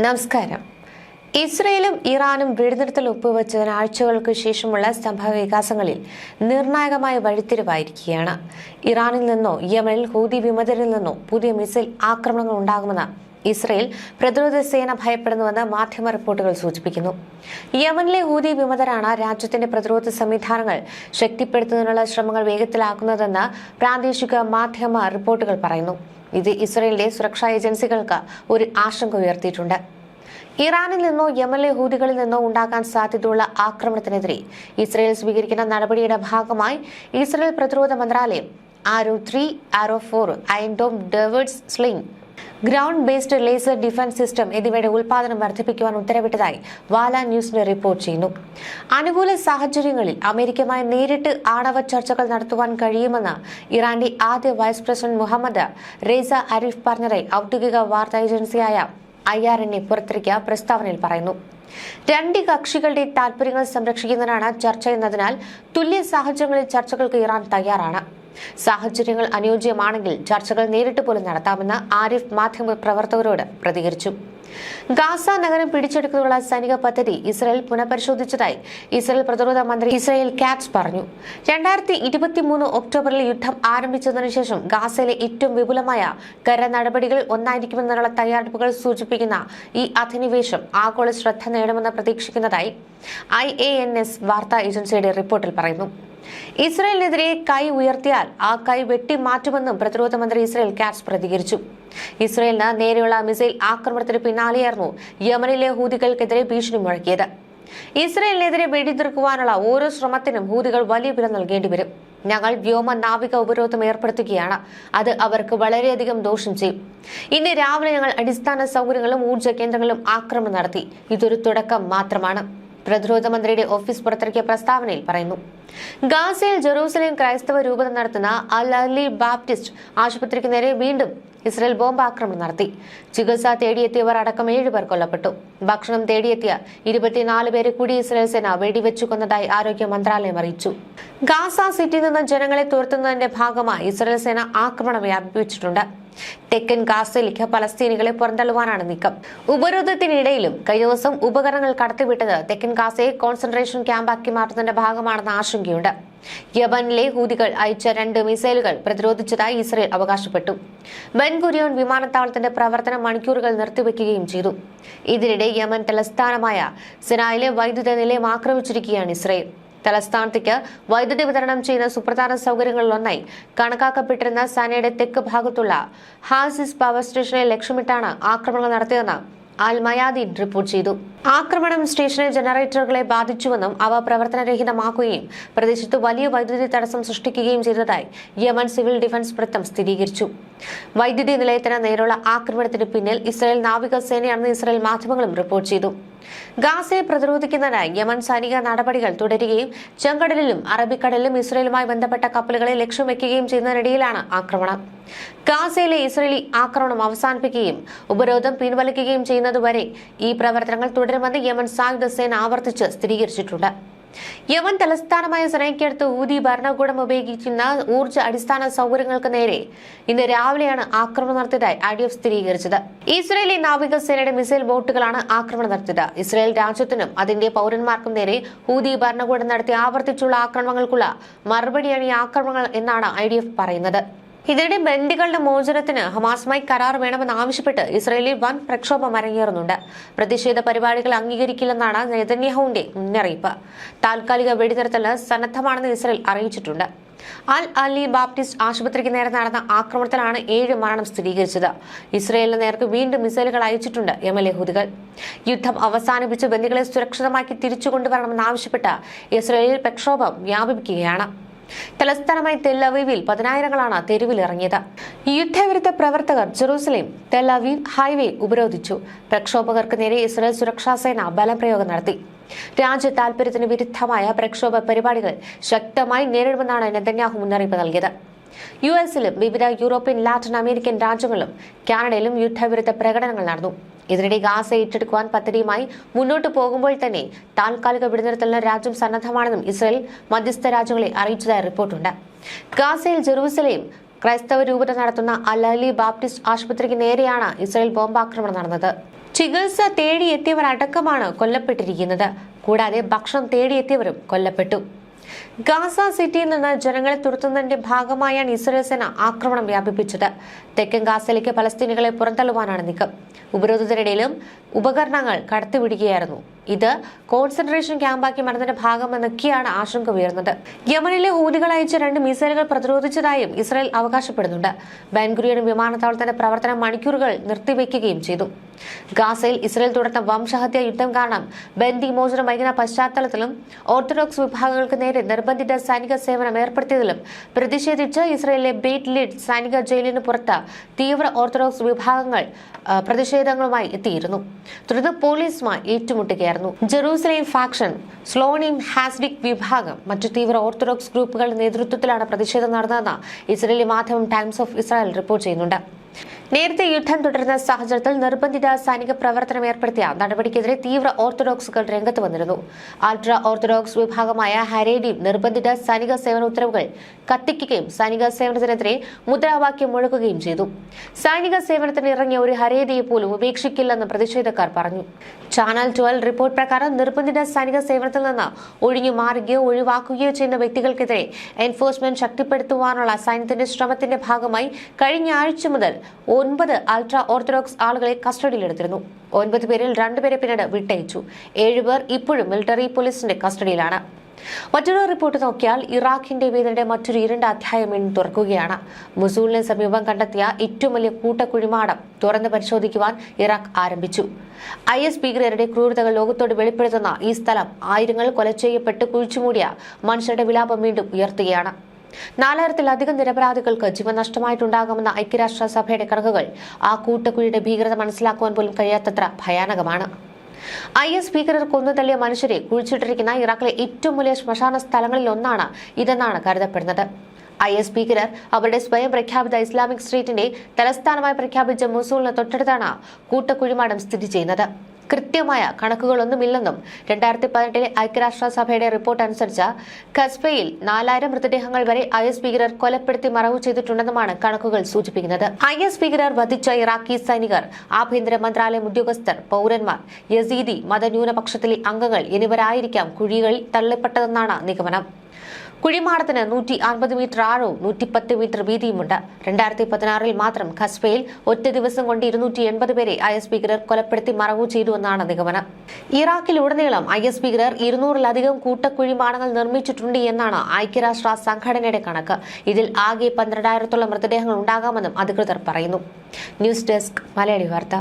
നമസ്കാരം. ഇസ്രയേലും ഇറാനും വെടിനിർത്തൽ ഒപ്പുവെച്ചതിന് ആഴ്ചകൾക്ക് ശേഷമുള്ള സംഭവ വികാസങ്ങളിൽ നിർണായകമായ വഴിത്തിരിവായിരിക്കുകയാണ്. ഇറാനിൽ നിന്നോ യമനിൽ ഹൂതി വിമതരിൽ നിന്നോ പുതിയ മിസൈൽ ആക്രമണങ്ങൾ ഉണ്ടാകുമെന്ന് ഇസ്രയേൽ പ്രതിരോധ സേന ഭയപ്പെടുന്നുവെന്ന് മാധ്യമ റിപ്പോർട്ടുകൾ സൂചിപ്പിക്കുന്നു. യമനിലെ ഹൂതി വിമതരാണ് രാജ്യത്തിന്റെ പ്രതിരോധ സംവിധാനങ്ങൾ ശക്തിപ്പെടുത്തുന്നതിനുള്ള ശ്രമങ്ങൾ വേഗത്തിലാക്കുന്നതെന്ന് പ്രാദേശിക മാധ്യമ റിപ്പോർട്ടുകൾ പറയുന്നു. ഇത് ഇസ്രയേലിന്റെ സുരക്ഷാ ഏജൻസികൾക്ക് ഒരു ആശങ്ക ഉയർത്തിയിട്ടുണ്ട്. ഇറാനിൽ നിന്നോ യമനിലെ ഹൂതികളിൽ നിന്നോ ഉണ്ടാകാൻ സാധ്യതയുള്ള ആക്രമണത്തിനെതിരെ ഇസ്രയേൽ സ്വീകരിക്കുന്ന നടപടിയുടെ ഭാഗമായി ഇസ്രയേൽ പ്രതിരോധ മന്ത്രാലയം Arrow 3, Arrow 4, Iron Dome David's Sling, ground based laser defence system എന്നിവയുടെ ഉൽപാദനം വർദ്ധിപ്പിക്കുവാൻ ഉത്തരവിട്ടതായി വാല ന്യൂസിന് റിപ്പോർട്ട് ചെയ്യുന്നു. അനുകൂല സാഹചര്യങ്ങളിൽ അമേരിക്കയുമായി നേരിട്ട് ആണവ ചർച്ചകൾ നടത്തുവാൻ കഴിയുമെന്ന് ഇറാന്റെ ആദ്യ വൈസ് പ്രസിഡന്റ് മുഹമ്മദ് റേസ അരീഫ് പറഞ്ഞതായി ഔദ്യോഗിക വാർത്താ ഏജൻസിയായ IRNA പുറത്തിറക്കിയ പ്രസ്താവനയിൽ പറയുന്നു. രണ്ട് കക്ഷികളുടെ താൽപര്യങ്ങൾ സംരക്ഷിക്കുന്നതിനാണ് ചർച്ച എന്നതിനാൽ തുല്യ സാഹചര്യങ്ങളിൽ ചർച്ചകൾക്ക് ഇറാൻ തയ്യാറാണ്. സാഹചര്യങ്ങൾ അനുയോജ്യമാണെങ്കിൽ ചർച്ചകൾ നേരിട്ട് പോലും നടത്താമെന്ന് ആരിഫ് മാധ്യമ പ്രവർത്തകരോട് പ്രതികരിച്ചു. ഗാസ നഗരം പിടിച്ചെടുക്കാനുള്ള സൈനിക പദ്ധതി ഇസ്രയേൽ പുനഃപരിശോധിച്ചതായി ഇസ്രയേൽ പ്രതിരോധ മന്ത്രി ഇസ്രായേൽ കാറ്റ്സ് പറഞ്ഞു. 2023 ഒക്ടോബറിൽ യുദ്ധം ആരംഭിച്ചതിനു ശേഷം ഗാസയിലെ ഏറ്റവും വിപുലമായ കര നടപടികൾ ഒന്നായിരിക്കുമെന്നുള്ള തയ്യാറെടുപ്പുകൾ സൂചിപ്പിക്കുന്ന ഈ അധിനിവേശം ആഗോള ശ്രദ്ധ നേടുമെന്ന് പ്രതീക്ഷിക്കുന്നതായി IANS വാർത്താ ഏജൻസിയുടെ റിപ്പോർട്ടിൽ പറയുന്നു. ഇസ്രയേലിനെതിരെ കൈ ഉയർത്തിയാൽ ആ കൈ വെട്ടിമാറ്റുമെന്നും പ്രതിരോധ മന്ത്രി ഇസ്രായേൽ കാറ്റ്സ് പ്രതികരിച്ചു. ഇസ്രയേലിന് നേരെയുള്ള മിസൈൽ ആക്രമണത്തിന് പിന്നാലെയായിരുന്നു യമനിലെ ഹൂതികൾക്കെതിരെ ഭീഷണി മുഴക്കിയത്. ഇസ്രയേലിനെതിരെ വെടിനിർത്തുവാനുള്ള ഓരോ ശ്രമത്തിനും ഹൂതികൾ വലിയ വില നൽകേണ്ടി വരും. ഞങ്ങൾ വ്യോമ നാവിക ഉപരോധം ഏർപ്പെടുത്തുകയാണ്. അത് അവർക്ക് വളരെയധികം ദോഷം ചെയ്യും. ഇന്ന് രാവിലെ ഞങ്ങൾ അടിസ്ഥാന സൗകര്യങ്ങളും ഊർജ്ജ കേന്ദ്രങ്ങളിലും ആക്രമണം നടത്തി. ഇതൊരു തുടക്കം മാത്രമാണ്, പ്രതിരോധ മന്ത്രിയുടെ ഓഫീസ് പുറത്തിറക്കിയ പ്രസ്താവനയിൽ പറയുന്നു. ഗാസയിൽ ജെറൂസലേം ക്രൈസ്തവ രൂപത നടത്തുന്ന അൽ അലി ബാപ്റ്റിസ്റ്റ് ആശുപത്രിക്ക് നേരെ വീണ്ടും ഇസ്രയേൽ ബോംബാക്രമണം നടത്തി. ചികിത്സ തേടിയെത്തിയവർ അടക്കം 7 പേർ കൊല്ലപ്പെട്ടു. ഭക്ഷണം തേടിയെത്തിയ 24 പേരെ കൂടി ഇസ്രയേൽ സേന വെടിവെച്ചു കൊന്നതായി ആരോഗ്യ മന്ത്രാലയം അറിയിച്ചു. ഗാസ സിറ്റിയിൽ നിന്ന് ജനങ്ങളെ തുരത്തുന്നതിന്റെ ഭാഗമായി ഇസ്രയേൽ സേന ആക്രമണം വ്യാപിപ്പിച്ചിട്ടുണ്ട്. തെക്കൻ ഗാസയിലേക്ക് പലസ്തീനികളെ പുറന്തള്ളുവാനാണ് നീക്കം. ഉപരോധത്തിനിടയിലും കഴിഞ്ഞ ദിവസം ഉപകരണങ്ങൾ കടത്തിവിട്ടത് തെക്കൻ ഗാസയെ കോൺസെൻട്രേഷൻ ക്യാമ്പാക്കി മാറ്റുന്നതിന്റെ ഭാഗമാണെന്ന ആശങ്കയുണ്ട്. യമനിലെ ഹൂതികൾ അയച്ച 2 മിസൈലുകൾ പ്രതിരോധിച്ചതായി ഇസ്രയേൽ അവകാശപ്പെട്ടു. ബെൻ ഗുരിയോൺ വിമാനത്താവളത്തിന്റെ പ്രവർത്തനം മണിക്കൂറുകൾ നിർത്തിവെക്കുകയും ചെയ്തു. ഇതിനിടെ യമൻ തലസ്ഥാനമായ സിനായിലെ വൈദ്യുത നിലയം ആക്രമിച്ചിരിക്കുകയാണ് ഇസ്രയേൽ. തലസ്ഥാനത്തേക്ക് വൈദ്യുതി വിതരണം ചെയ്യുന്ന സുപ്രധാന സൗകര്യങ്ങളിലൊന്നായി കണക്കാക്കപ്പെട്ടിരുന്ന സനയുടെ തെക്ക് ഭാഗത്തുള്ള ഹാസിസ് പവർ സ്റ്റേഷനെ ലക്ഷ്യമിട്ടാണ് ആക്രമണങ്ങൾ നടത്തിയതെന്ന് അൽ മയാദീൻ റിപ്പോർട്ട് ചെയ്തു. ആക്രമണം സ്റ്റേഷനിലെ ജനറേറ്ററുകളെ ബാധിച്ചുവെന്നും അവ പ്രവർത്തനരഹിതമാക്കുകയും പ്രദേശത്ത് വലിയ വൈദ്യുതി തടസ്സം സൃഷ്ടിക്കുകയും ചെയ്തതായി യമൻ സിവിൽ ഡിഫൻസ് വൃത്തം സ്ഥിരീകരിച്ചു. വൈദ്യുതി നിലയത്തിന് നേരെയുള്ള ആക്രമണത്തിന് പിന്നിൽ ഇസ്രായേൽ നാവികസേനയാണെന്ന് ഇസ്രായേൽ മാധ്യമങ്ങളും റിപ്പോർട്ട് ചെയ്തു. ഗാസയെ പ്രതിരോധിക്കുന്നതിനായി യമൻ സൈനിക നടപടികൾ തുടരുകയും ചെങ്കടലിലും അറബിക്കടലിലും ഇസ്രയേലുമായി ബന്ധപ്പെട്ട കപ്പലുകളെ ലക്ഷ്യം വെക്കുകയും ചെയ്യുന്നതിനിടയിലാണ് ആക്രമണം. ഗാസയിലെ ഇസ്രയേലി ആക്രമണം അവസാനിപ്പിക്കുകയും ഉപരോധം പിൻവലിക്കുകയും ചെയ്യുന്നതുവരെ ഈ പ്രവർത്തനങ്ങൾ തുടരുമെന്ന് യമൻ സായുധ സേന ആവർത്തിച്ച് സ്ഥിരീകരിച്ചിട്ടുണ്ട്. യമൻ തലസ്ഥാനമായ സനയ്ക്കടുത്ത് ഹൂതി ഭരണകൂടം ഉപയോഗിക്കുന്ന ഊർജ്ജ അടിസ്ഥാന സൗകര്യങ്ങൾക്ക് നേരെ ഇന്ന് രാവിലെയാണ് ആക്രമണം നടത്തിയതായി IDF സ്ഥിരീകരിച്ചത്. ഇസ്രയേലി നാവികസേനയുടെ മിസൈൽ ബോട്ടുകളാണ് ആക്രമണം നടത്തിയത്. ഇസ്രയേൽ രാജ്യത്തിനും അതിന്റെ പൗരന്മാർക്കും നേരെ ഹൂതി ഭരണകൂടം നടത്തിയ ആവർത്തിച്ചുള്ള ആക്രമണങ്ങൾക്കുള്ള മറുപടിയാണ് ഈ ആക്രമണങ്ങൾ എന്നാണ് IDF പറയുന്നത്. ഇതിനിടെ ബന്ദികളുടെ മോചനത്തിന് ഹമാസുമായി കരാർ വേണമെന്നാവശ്യപ്പെട്ട് ഇസ്രയേലിൽ വൻ പ്രക്ഷോഭം അരങ്ങേറുന്നുണ്ട്. പ്രതിഷേധ പരിപാടികൾ അംഗീകരിക്കില്ലെന്നാണ് നെതന്യാഹുവിന്റെ മുന്നറിയിപ്പ്. താൽക്കാലിക വെടിനിർത്തലിന് സന്നദ്ധമാണെന്ന് ഇസ്രയേൽ അറിയിച്ചിട്ടുണ്ട്. അൽ അലി ബാപ്റ്റിസ്റ്റ് ആശുപത്രിക്ക് നേരെ നടന്ന ആക്രമണത്തിലാണ് 7 മരണം സ്ഥിരീകരിച്ചത്. ഇസ്രയേലിന് നേർക്ക് വീണ്ടും മിസൈലുകൾ അയച്ചിട്ടുണ്ട് യമനിലെ ഹൂതികൾ. യുദ്ധം അവസാനിപ്പിച്ച് ബന്ദികളെ സുരക്ഷിതമാക്കി തിരിച്ചു കൊണ്ടുവരണമെന്നാവശ്യപ്പെട്ട് ഇസ്രയേലിൽ പ്രക്ഷോഭം വ്യാപിപ്പിക്കുകയാണ്. തലസ്ഥാനമായി തെൽ അവീവിൽ 10,000ങ്ങളാണ് തെരുവിലിറങ്ങിയത്. യുദ്ധവിരുദ്ധ പ്രവർത്തകർ ജെറൂസലേം തെൽ അവീവ് ഹൈവേ ഉപരോധിച്ചു. പ്രക്ഷോഭകർക്ക് നേരെ ഇസ്രായേൽ സുരക്ഷാ സേന ബലപ്രയോഗം നടത്തി. രാജ്യ താൽപര്യത്തിന് വിരുദ്ധമായ പ്രക്ഷോഭ പരിപാടികൾ ശക്തമായി നേരിടുമെന്നാണ് നെതന്യാഹു മുന്നറിയിപ്പ് നൽകിയത്. US-ലും വിവിധ യൂറോപ്യൻ ലാറ്റിൻ അമേരിക്കൻ രാജ്യങ്ങളിലും കാനഡയിലും യുദ്ധവിരുദ്ധ പ്രകടനങ്ങൾ നടന്നു. ഇതിനിടെ ഗാസ ഏറ്റെടുക്കുവാൻ പദ്ധതിയുമായി മുന്നോട്ട് പോകുമ്പോൾ തന്നെ താൽക്കാലിക വെടിനിർത്തലിന് രാജ്യം സന്നദ്ധമാണെന്നും ഇസ്രായേൽ മധ്യസ്ഥ രാജ്യങ്ങളെ അറിയിച്ചതായി റിപ്പോർട്ടുണ്ട്. ഗാസയിൽ ജെറൂസലേം ക്രൈസ്തവ രൂപത നടത്തുന്ന അൽ അലി ബാപ്റ്റിസ്റ്റ് ആശുപത്രിക്ക് നേരെയാണ് ഇസ്രായേൽ ബോംബാക്രമണം നടന്നത്. ചികിത്സ തേടിയെത്തിയവർ അടക്കമാണ് കൊല്ലപ്പെട്ടിരിക്കുന്നത്. കൂടാതെ ഭക്ഷണം തേടിയെത്തിയവരും കൊല്ലപ്പെട്ടു. ഗാസ സിറ്റിയിൽ നിന്ന് ജനങ്ങളെ തുരത്തുന്നതിന്റെ ഭാഗമായാണ് ഇസ്രായേൽ സേന ആക്രമണം വ്യാപിപ്പിച്ചത്. തെക്കൻ ഗാസയിലേക്ക് പലസ്തീനികളെ പുറന്തള്ളുവാനാണ് നീക്കം. ഉപരോധത്തിനിടയിലും ഉപകരണങ്ങൾ കടത്തിവിടുകയായിരുന്നു. ഇത് കോൺസെൻട്രേഷൻ ക്യാമ്പാക്കി മാറുന്നതിന്റെ ഭാഗമെന്നൊക്കെയാണ് ആശങ്ക ഉയർന്നത്. യമനിലെ ഹൂതികൾ അയച്ച 2 മിസൈലുകൾ പ്രതിരോധിച്ചതായും ഇസ്രായേൽ അവകാശപ്പെടുന്നുണ്ട്. ബെൻഗുരിയൻ വിമാനത്താവളത്തിന്റെ പ്രവർത്തനം മണിക്കൂറുകൾ നിർത്തിവെക്കുകയും ചെയ്തു. ഗാസയിൽ ഇസ്രായേൽ തുടർന്ന വംശഹത്യാ യുദ്ധം കാരണം ബന്ദി മോചനം വൈകുന്ന പശ്ചാത്തലത്തിലും ഓർത്തഡോക്സ് വിഭാഗങ്ങൾക്ക് നേരെ നിർബന്ധിത സൈനിക സേവനം ഏർപ്പെടുത്തിയതിലും പ്രതിഷേധിച്ച് ഇസ്രായേലിലെ ബെയ്റ്റ് ലിഡ് സൈനിക ജയിലിന് പുറത്ത് തീവ്ര ഓർത്തഡോക്സ് വിഭാഗങ്ങൾ പ്രതിഷേധങ്ങളുമായി എത്തിയിരുന്നു. തുടർന്ന് പോലീസുമായി ഏറ്റുമുട്ടുകയായിരുന്നു. ജെറൂസലേം ഫാക്ഷൻ, സ്ലോണിം ഹാസ്ഡിക് വിഭാഗം, മറ്റു തീവ്ര ഓർത്തഡോക്സ് ഗ്രൂപ്പുകളുടെ നേതൃത്വത്തിലാണ് പ്രതിഷേധം നടന്നതെന്ന് ഇസ്രായേലി മാധ്യമം ടൈംസ് ഓഫ് ഇസ്രായേൽ റിപ്പോർട്ട് ചെയ്യുന്നുണ്ട്. നേരത്തെ യുദ്ധം തുടരുന്ന സാഹചര്യത്തിൽ നിർബന്ധിത സൈനിക പ്രവർത്തനം ഏർപ്പെടുത്തിയ നടപടിക്കെതിരെ തീവ്ര ഓർത്തഡോക്സുകൾ രംഗത്ത് വന്നിരുന്നു. അൾട്രാ ഓർത്തഡോക്സ് വിഭാഗമായ ഹരേഡിയും നിർബന്ധിത സൈനിക സേവന ഉത്തരവുകൾ കത്തിക്കുകയും സൈനിക സേവനത്തിനെതിരെ മുദ്രാവാക്യം മുഴക്കുകയും ചെയ്തു. സൈനിക സേവനത്തിന് ഇറങ്ങിയ ഒരു ഹരേദിയെ പോലും ഉപേക്ഷിക്കില്ലെന്ന് പ്രതിഷേധക്കാർ പറഞ്ഞു. ചാനൽ 12 റിപ്പോർട്ട് പ്രകാരം നിർബന്ധിത സൈനിക സേവനത്തിൽ നിന്ന് ഒഴിഞ്ഞു മാറുകയോ ഒഴിവാക്കുകയോ ചെയ്യുന്ന വ്യക്തികൾക്കെതിരെ എൻഫോഴ്സ്മെന്റ് ശക്തിപ്പെടുത്തുവാനുള്ള സൈന്യത്തിന്റെ ശ്രമത്തിന്റെ ഭാഗമായി കഴിഞ്ഞ ആഴ്ച മുതൽ 9 അൾട്രാ ഓർത്തഡോക്സ് ആളുകളെ കസ്റ്റഡിയിലെടുത്തിരുന്നു. 9 പേരിൽ 2 പേരെ പിന്നീട് വിട്ടയച്ചു. 7 പേർ ഇപ്പോഴും മിലിറ്ററി പോലീസിന്റെ കസ്റ്റഡിയിലാണ്. മറ്റൊരു റിപ്പോർട്ട് നോക്കിയാൽ ഇറാഖിന്റെ വേദനയുടെ മറ്റൊരു ഇരുണ്ട അധ്യായം ഇന്ന് തുറക്കുകയാണ്. മുസൂളിന് സമീപം കണ്ടെത്തിയ ഏറ്റവും വലിയ കൂട്ടക്കുഴിമാടം തുറന്ന് പരിശോധിക്കുവാൻ ഇറാഖ് ആരംഭിച്ചു. IS ഭീകരരുടെ ക്രൂരതകൾ ലോകത്തോട് വെളിപ്പെടുത്തുന്ന ഈ സ്ഥലം ആയിരങ്ങൾ കൊല ചെയ്യപ്പെട്ട് കുഴിച്ചുമൂടിയ മനുഷ്യരുടെ വിലാപം വീണ്ടും ഉയർത്തുകയാണ്. 4000-ലധികം നിരപരാധികൾക്ക് ജീവൻ നഷ്ടമായിട്ടുണ്ടാകുമെന്ന ഐക്യരാഷ്ട്രസഭയുടെ കണക്കുകൾ ആ കൂട്ടക്കുഴിയുടെ ഭീകരത മനസ്സിലാക്കുവാൻ പോലും കഴിയാത്തത്ര ഭയാനകമാണ്. IS ഭീകരർ കൊന്നുതള്ളിയ മനുഷ്യരെ കുഴിച്ചിട്ടിരിക്കുന്ന ഇറാഖിലെ ഏറ്റവും വലിയ ശ്മശാന സ്ഥലങ്ങളിൽ ഒന്നാണ് ഇതെന്നാണ് കരുതപ്പെടുന്നത്. IS ഭീകരർ അവരുടെ സ്വയം പ്രഖ്യാപിത ഇസ്ലാമിക് സ്റ്റേറ്റിന്റെ തലസ്ഥാനമായി പ്രഖ്യാപിച്ച മുസൂളിന് തൊട്ടടുത്താണ് കൂട്ടക്കുഴിമാടം സ്ഥിതി ചെയ്യുന്നത്. കൃത്യമായ കണക്കുകളൊന്നുമില്ലെന്നും 2018 ഐക്യരാഷ്ട്രസഭയുടെ റിപ്പോർട്ട് അനുസരിച്ച് ഖസ്ബയിൽ 4000 മൃതദേഹങ്ങൾ വരെ IS ഭീകരർ കൊലപ്പെടുത്തി മറവു ചെയ്തിട്ടുണ്ടെന്നുമാണ് കണക്കുകൾ സൂചിപ്പിക്കുന്നത്. IS ഭീകരർ വധിച്ച ഇറാഖി സൈനികർ, ആഭ്യന്തര മന്ത്രാലയം ഉദ്യോഗസ്ഥർ, പൗരന്മാർ, യസീദി മതന്യൂനപക്ഷത്തിലെ അംഗങ്ങൾ എന്നിവരായിരിക്കാം കുഴികളിൽ തള്ളപ്പെട്ടതെന്നാണ് നിഗമനം. കുഴിമാടത്തിന് 150 മീറ്റർ ആഴവും 110 മീറ്റർ വീതിയുമുണ്ട്. 2016 മാത്രം ഖസ്ബയിൽ ഒറ്റ ദിവസം കൊണ്ട് 280 പേരെ IS ഭീകരർ കൊലപ്പെടുത്തി മറവു ചെയ്തുവെന്നാണ് നിഗമനം. ഇറാഖിലുടനീളം IS ഭീകരർ 200-ലധികം കൂട്ടക്കുഴിമാടങ്ങൾ നിർമ്മിച്ചിട്ടുണ്ട് എന്നാണ് ഐക്യരാഷ്ട്ര സംഘടനയുടെ കണക്ക്. ഇതിൽ ആകെ 12,000-ഓളം മൃതദേഹങ്ങൾ ഉണ്ടാകാമെന്നും അധികൃതർ പറയുന്നു. ന്യൂസ് ഡെസ്ക് മലയാളി വാർത്ത.